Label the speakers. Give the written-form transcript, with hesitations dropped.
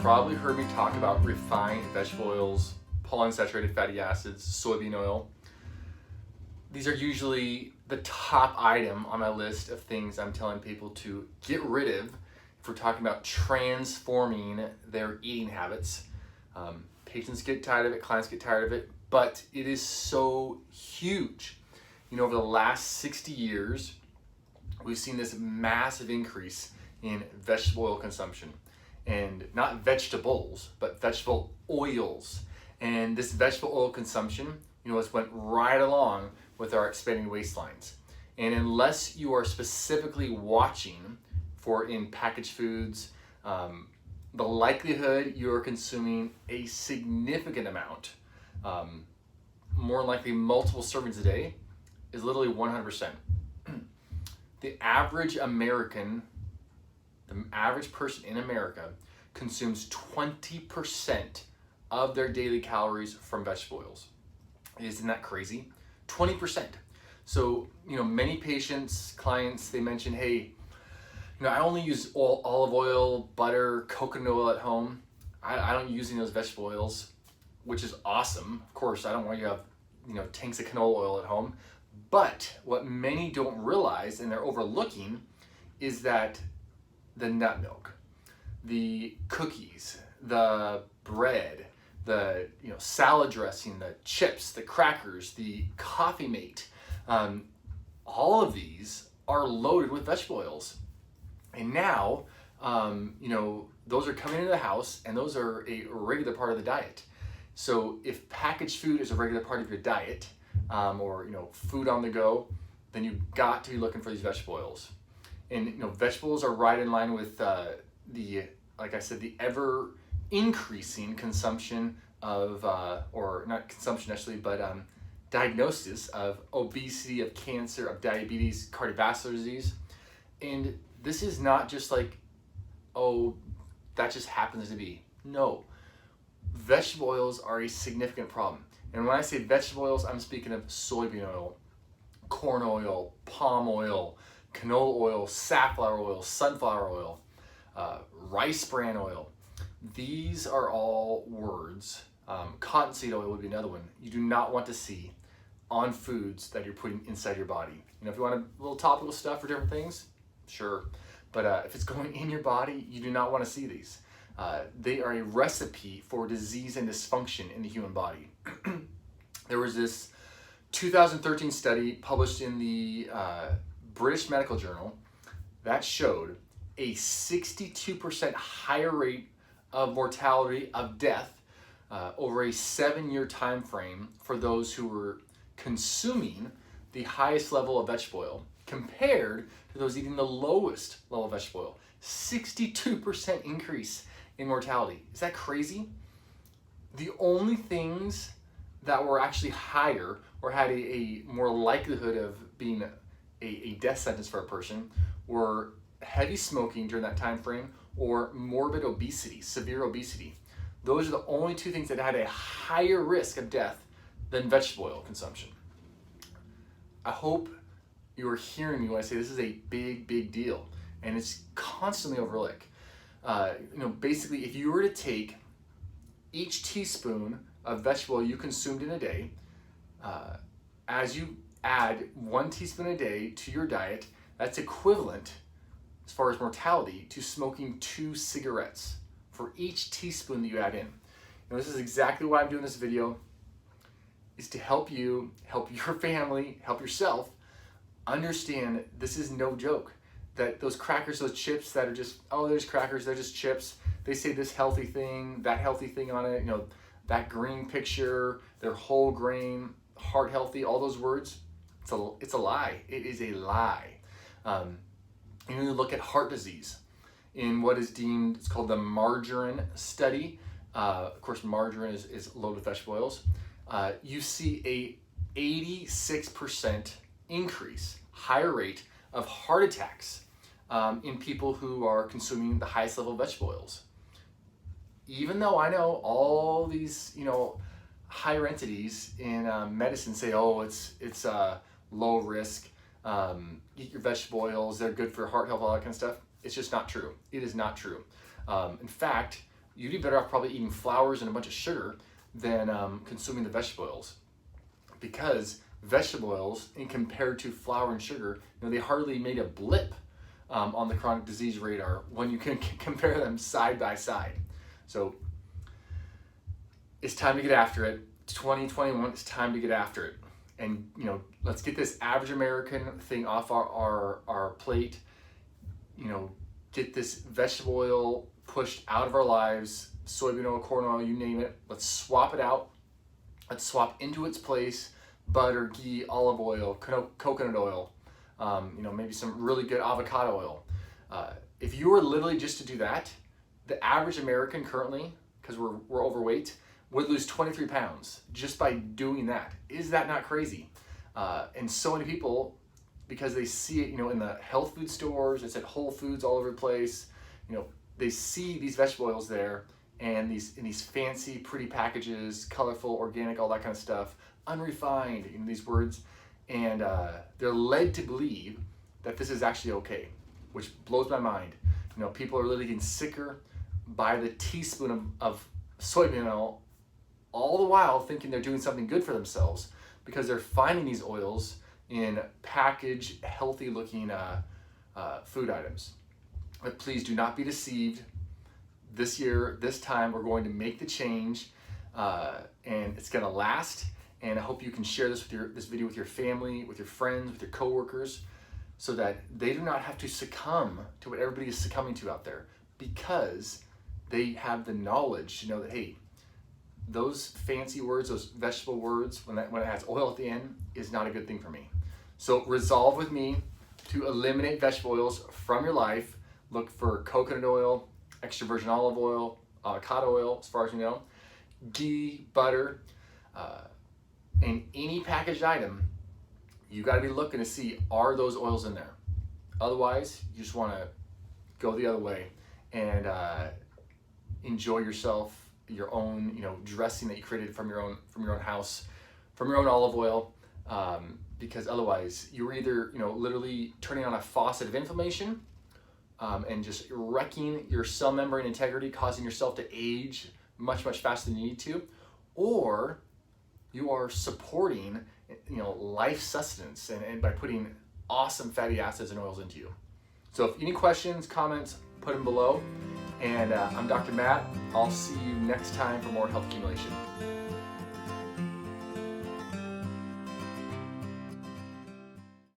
Speaker 1: probably heard me talk about refined vegetable oils, polyunsaturated fatty acids, soybean oil. These are usually the top item on my list of things I'm telling people to get rid of if we're talking about transforming their eating habits. Patients get tired of it, clients get tired of it, but it is so huge. Over the last 60 years, we've seen this massive increase in vegetable oil consumption. And not vegetables, but vegetable oils. And this vegetable oil consumption, has went right along with our expanding waistlines. And unless you are specifically watching for in packaged foods, the likelihood you are consuming a significant amount, more likely multiple servings a day, is literally 100%. The average person in America consumes 20% of their daily calories from vegetable oils. Isn't that crazy? 20%. So, many patients, clients, they mention, hey, I only use olive oil, butter, coconut oil at home. I don't use any of those vegetable oils, which is awesome. Of course, I don't want you to have, tanks of canola oil at home. But what many don't realize and they're overlooking is that the nut milk, the cookies, the bread, the salad dressing, the chips, the crackers, the Coffee Mate, all of these are loaded with vegetable oils. And now, those are coming into the house and those are a regular part of the diet. So if packaged food is a regular part of your diet, or food on the go, then you've got to be looking for these vegetable oils. And vegetables are right in line with like I said, the ever increasing consumption of, or not consumption actually, but diagnosis of obesity, of cancer, of diabetes, cardiovascular disease. And this is not just like, oh, that just happens to be. No, vegetable oils are a significant problem. And when I say vegetable oils, I'm speaking of soybean oil, corn oil, palm oil, canola oil, safflower oil, sunflower oil, rice bran oil. These are all words. Cottonseed oil would be another one you do not want to see on foods that you're putting inside your body. If you want a little topical stuff for different things, sure. But if it's going in your body, you do not want to see these. They are a recipe for disease and dysfunction in the human body. There was this 2013 study published in the British Medical Journal that showed a 62% higher rate of mortality, of death, over a 7-year time frame for those who were consuming the highest level of vegetable oil compared to those eating the lowest level of vegetable oil. 62% increase in mortality. Is that crazy? The only things that were actually higher or had a more likelihood of being a death sentence for a person were heavy smoking during that time frame or morbid obesity, severe obesity. Those are the only two things that had a higher risk of death than vegetable oil consumption. I hope you are hearing me when I say this is a big, big deal, and it's constantly overlooked. Basically, if you were to take each teaspoon of vegetable oil you consumed in a day, as you add 1 teaspoon a day to your diet, that's equivalent, as far as mortality, to smoking 2 cigarettes for each teaspoon that you add in. This is exactly why I'm doing this video, is to help you, help your family, help yourself understand this is no joke. That those crackers, those chips that are just, there's crackers, they're just chips. They say this healthy thing, that healthy thing on it, that green picture, they're whole grain, heart healthy, all those words. It's a lie. It is a lie. You look at heart disease in what is deemed, it's called the margarine study. Of course, margarine is loaded with vegetable oils. You see a 86% increase, higher rate of heart attacks in people who are consuming the highest level of vegetable oils. Even though I know all these, higher entities in medicine say, it's low risk, eat your vegetable oils, they're good for heart health, all that kind of stuff. It's just not true. It is not true. In fact, you'd be better off probably eating flours and a bunch of sugar than consuming the vegetable oils, because vegetable oils, in compared to flour and sugar, they hardly made a blip on the chronic disease radar when you can compare them side by side. So it's time to get after it. It's 2021. It's time to get after it, and let's get this average American thing off our plate. Get this vegetable oil pushed out of our lives. Soybean oil, corn oil, you name it. Let's swap it out. Let's swap into its place butter, ghee, olive oil, coconut oil, maybe some really good avocado oil. If you were literally just to do that, the average American currently, because we're overweight, would lose 23 pounds just by doing that. Is that not crazy? And so many people, because they see it, in the health food stores, it's at Whole Foods all over the place, they see these vegetable oils there, and these fancy, pretty packages, colorful, organic, all that kind of stuff, unrefined, these words, and they're led to believe that this is actually okay, which blows my mind. People are literally getting sicker by the teaspoon of soybean oil, all the while thinking they're doing something good for themselves, because they're finding these oils in packaged, healthy-looking food items. But please do not be deceived. This year, this time, we're going to make the change, and it's going to last. And I hope you can share this video with your family, with your friends, with your coworkers, so that they do not have to succumb to what everybody is succumbing to out there, because they have the knowledge to know that, hey, those fancy words, those vegetable words, when it has oil at the end, is not a good thing for me. So resolve with me to eliminate vegetable oils from your life. Look for coconut oil, extra virgin olive oil, avocado oil, as far as you know, ghee, butter, and any packaged item. You got to be looking to see, are those oils in there? Otherwise, you just want to go the other way and enjoy yourself, your own dressing that you created from your own house, from your own olive oil, because otherwise you're either literally turning on a faucet of inflammation and just wrecking your cell membrane integrity, causing yourself to age much faster than you need to, or you are supporting life sustenance and by putting awesome fatty acids and oils into you. So if any questions, comments, put them below. And I'm Dr. Matt. I'll see you next time for more health accumulation.